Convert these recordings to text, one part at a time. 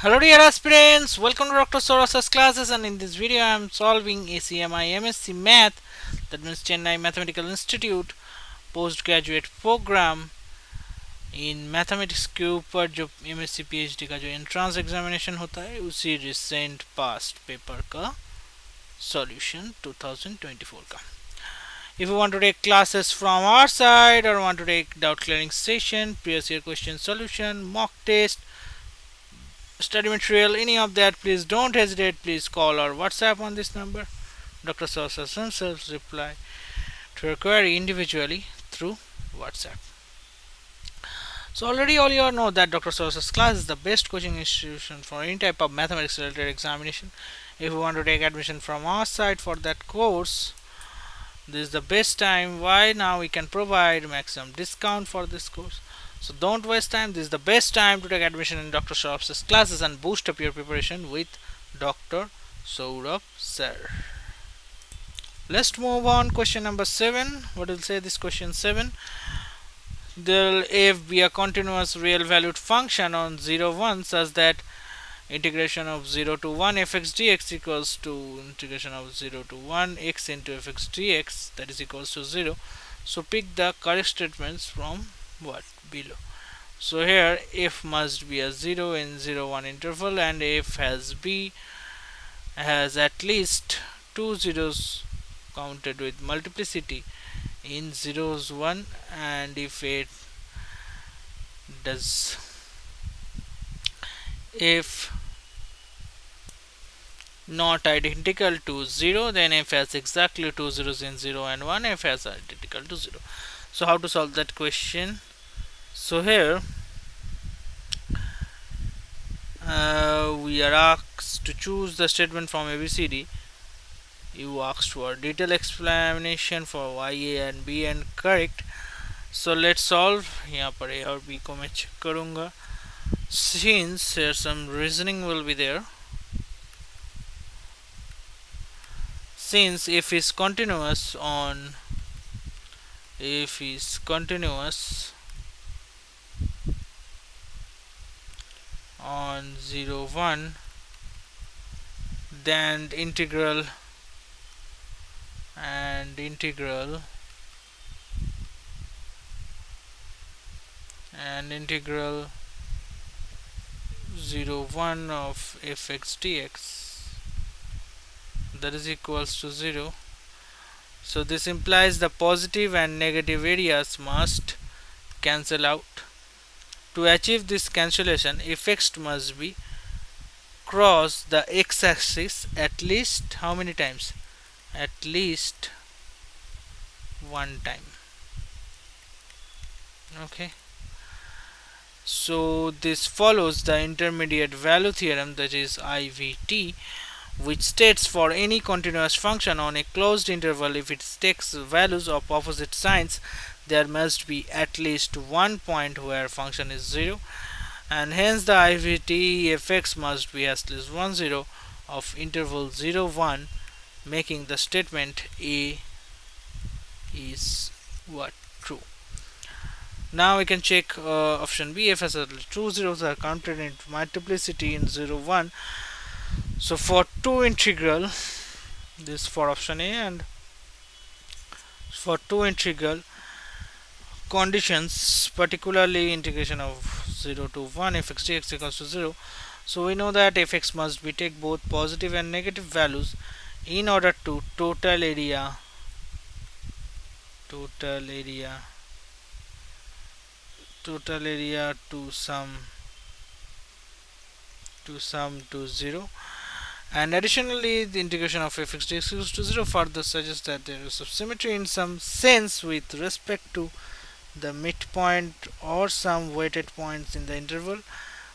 Hello dear aspirants, welcome to Dr. Souras's classes, and in this video I am solving a CMI M.Sc Math, that means Chennai Mathematical Institute postgraduate program in mathematics के ऊपर जो MSc PhD का जो entrance examination होता है उसी recent past paper का solution 2024 का. If you want to take classes from our side or want to take doubt clearing session, previous year question solution, mock test, study material, any of that, please don't hesitate. Please call or WhatsApp on this number. Dr. Sources himself reply to your query individually through WhatsApp. So already all you all know that Dr. Sources class is the best coaching institution for any type of mathematics related examination. If you want to take admission from our side for that course, this is the best time. Why? Now we can provide maximum discount for this course. So don't waste time. This is the best time to take admission in Dr. Sourav's classes and boost up your preparation with Dr. Sourav sir. Let's move on. Question number 7. What will say this question 7? There if be a continuous real valued function on 0 1 such that integration of 0 to 1 fx dx equals to integration of 0 to 1 x into fx dx, that is equals to 0. So pick the correct statements from what below. So here f must be a 0 in 0 1 interval, and f has at least two zeros counted with multiplicity in zeros 1, and if it does, if not identical to 0, then f has exactly two zeros in 0 and 1, f has identical to 0. So how to solve that question? So here we are asked to choose the statement from ABCD. You asked for detailed explanation for y, a and b and correct. So let's solve. यहाँ पर a और b को मैं check करूँगा. Since here some reasoning will be there. Since f is continuous on on 0 1, then integral and integral 0 1 of fx dx, that is equals to 0. So this implies the positive and negative areas must cancel out. To achieve this cancellation, fx must be cross the x-axis at least how many times? At least one time. Okay. So this follows the intermediate value theorem, that is IVT, which states for any continuous function on a closed interval, if it takes values of opposite signs, there must be at least one point where function is 0, and hence the IVT fx must be at least 1 0 of interval 0 1, making the statement A is what? True. Now we can check option B. If as two zeros are counted in multiplicity in 0 1. So for two integral, this for option A, and for two integral conditions, particularly integration of 0 to 1 fx dx equals to 0, so we know that fx must be take both positive and negative values in order to total area to sum to 0, and additionally the integration of fx dx equals to 0 further suggests that there is symmetry in some sense with respect to the midpoint or some weighted points in the interval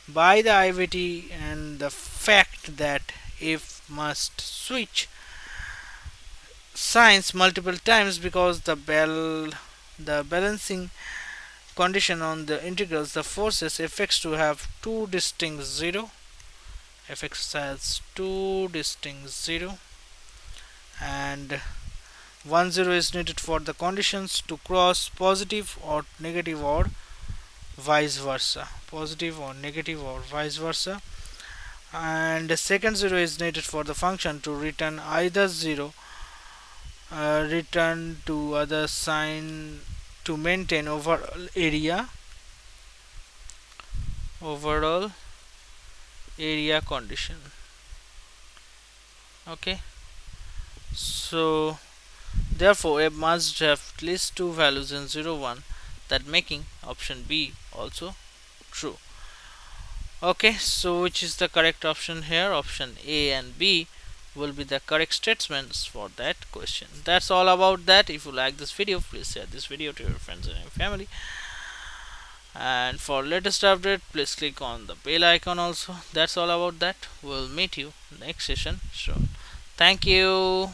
by the IVT, and the fact that f must switch signs multiple times because the balancing condition on the integrals, the forces fx to have two distinct 0, fx has two distinct 0, and 1 0 is needed for the conditions to cross positive or negative or vice versa, and the second 0 is needed for the function to return either 0, return to other sign to maintain overall area condition. Okay, so therefore it must have at least two values in 0 1, that making option B also true. Okay, so which is the correct option here? Option A and B will be the correct statements for that question. That's all about that. If you like this video, please share this video to your friends and your family, and for latest update please click on the bell icon also. That's all about that. We'll meet you next session. Sure, thank you.